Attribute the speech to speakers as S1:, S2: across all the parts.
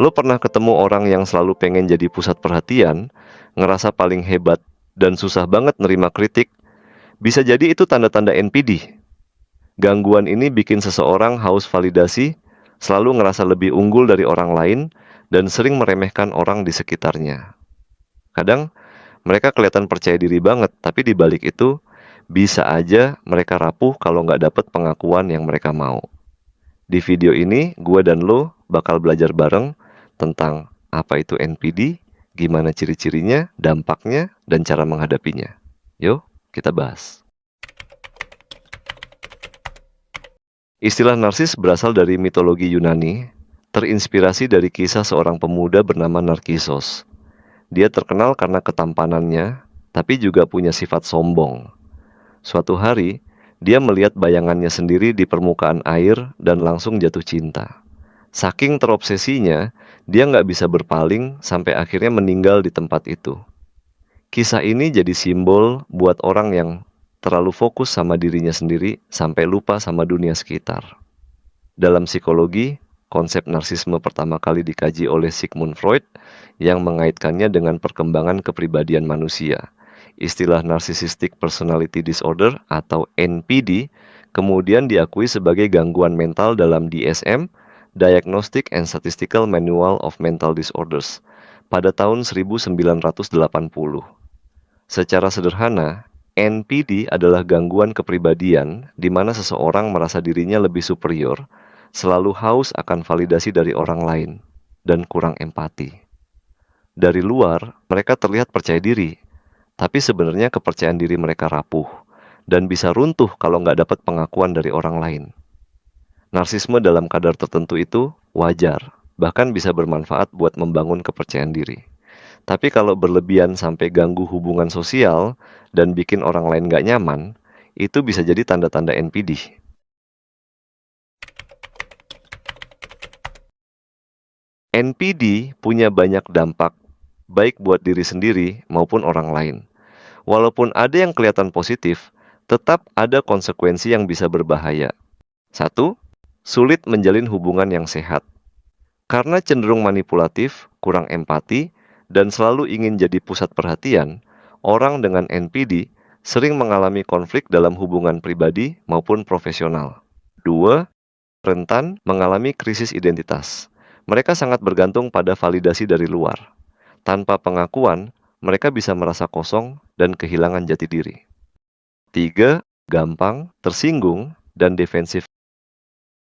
S1: Lo pernah ketemu orang yang selalu pengen jadi pusat perhatian, ngerasa paling hebat, dan susah banget nerima kritik? Bisa jadi itu tanda-tanda NPD. Gangguan ini bikin seseorang haus validasi, selalu ngerasa lebih unggul dari orang lain, dan sering meremehkan orang di sekitarnya. Kadang mereka kelihatan percaya diri banget, tapi di balik itu bisa aja mereka rapuh kalau nggak dapet pengakuan yang mereka mau. Di video ini, gue dan lo bakal belajar bareng tentang apa itu NPD, gimana ciri-cirinya, dampaknya, dan cara menghadapinya. Yuk, kita bahas. Istilah narsis berasal dari mitologi Yunani, terinspirasi dari kisah seorang pemuda bernama Narkisos. Dia terkenal karena ketampanannya, tapi juga punya sifat sombong. Suatu hari, dia melihat bayangannya sendiri di permukaan air dan langsung jatuh cinta. Saking terobsesinya, dia nggak bisa berpaling sampai akhirnya meninggal di tempat itu. Kisah ini jadi simbol buat orang yang terlalu fokus sama dirinya sendiri sampai lupa sama dunia sekitar. Dalam psikologi, konsep narsisme pertama kali dikaji oleh Sigmund Freud yang mengaitkannya dengan perkembangan kepribadian manusia. Istilah Narcissistic Personality Disorder atau NPD kemudian diakui sebagai gangguan mental dalam DSM, Diagnostic and Statistical Manual of Mental Disorders, pada tahun 1980. Secara sederhana, NPD adalah gangguan kepribadian di mana seseorang merasa dirinya lebih superior, selalu haus akan validasi dari orang lain, dan kurang empati. Dari luar, mereka terlihat percaya diri, tapi sebenarnya kepercayaan diri mereka rapuh, dan bisa runtuh kalau nggak dapat pengakuan dari orang lain. Narsisme dalam kadar tertentu itu wajar, bahkan bisa bermanfaat buat membangun kepercayaan diri. Tapi kalau berlebihan sampai ganggu hubungan sosial dan bikin orang lain nggak nyaman, itu bisa jadi tanda-tanda NPD. NPD punya banyak dampak, baik buat diri sendiri maupun orang lain. Walaupun ada yang kelihatan positif, tetap ada konsekuensi yang bisa berbahaya. Satu, sulit menjalin hubungan yang sehat. Karena cenderung manipulatif, kurang empati, dan selalu ingin jadi pusat perhatian, orang dengan NPD sering mengalami konflik dalam hubungan pribadi maupun profesional. Dua, rentan mengalami krisis identitas. Mereka sangat bergantung pada validasi dari luar. Tanpa pengakuan, mereka bisa merasa kosong dan kehilangan jati diri. Tiga, gampang tersinggung dan defensif.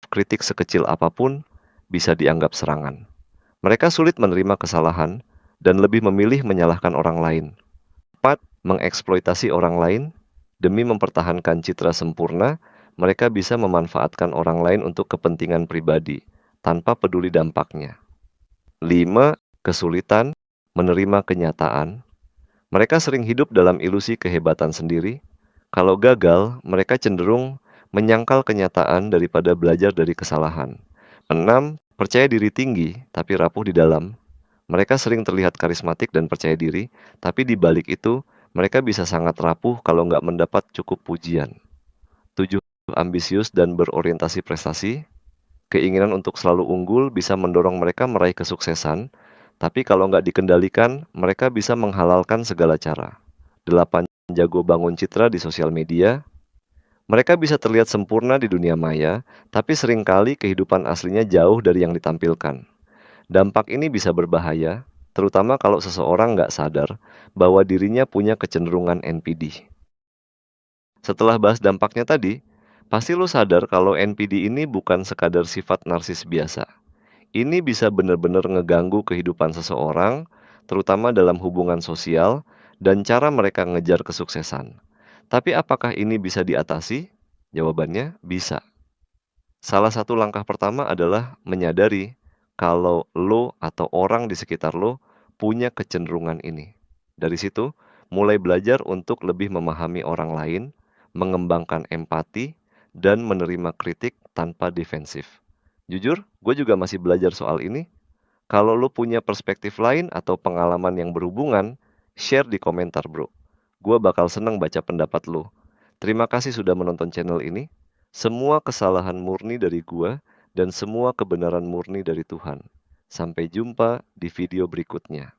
S1: Kritik sekecil apapun bisa dianggap serangan. Mereka sulit menerima kesalahan dan lebih memilih menyalahkan orang lain. 4. Mengeksploitasi orang lain. Demi mempertahankan citra sempurna, mereka bisa memanfaatkan orang lain untuk kepentingan pribadi, tanpa peduli dampaknya. 5. Kesulitan menerima kenyataan. Mereka sering hidup dalam ilusi kehebatan sendiri. Kalau gagal, mereka cenderung menyangkal kenyataan daripada belajar dari kesalahan. 6. Percaya diri tinggi, tapi rapuh di dalam. Mereka sering terlihat karismatik dan percaya diri, tapi di balik itu, mereka bisa sangat rapuh kalau nggak mendapat cukup pujian. 7. Ambisius dan berorientasi prestasi. Keinginan untuk selalu unggul bisa mendorong mereka meraih kesuksesan, tapi kalau nggak dikendalikan, mereka bisa menghalalkan segala cara. 8. Jago bangun citra di sosial media. Mereka bisa terlihat sempurna di dunia maya, tapi seringkali kehidupan aslinya jauh dari yang ditampilkan. Dampak ini bisa berbahaya, terutama kalau seseorang nggak sadar bahwa dirinya punya kecenderungan NPD. Setelah bahas dampaknya tadi, pasti lo sadar kalau NPD ini bukan sekadar sifat narsis biasa. Ini bisa benar-benar ngeganggu kehidupan seseorang, terutama dalam hubungan sosial dan cara mereka ngejar kesuksesan. Tapi apakah ini bisa diatasi? Jawabannya bisa. Salah satu langkah pertama adalah menyadari kalau lo atau orang di sekitar lo punya kecenderungan ini. Dari situ, mulai belajar untuk lebih memahami orang lain, mengembangkan empati, dan menerima kritik tanpa defensif. Jujur, gue juga masih belajar soal ini. Kalau lo punya perspektif lain atau pengalaman yang berhubungan, share di komentar bro. Gue bakal seneng baca pendapat lo. Terima kasih sudah menonton channel ini. Semua kesalahan murni dari gua dan semua kebenaran murni dari Tuhan. Sampai jumpa di video berikutnya.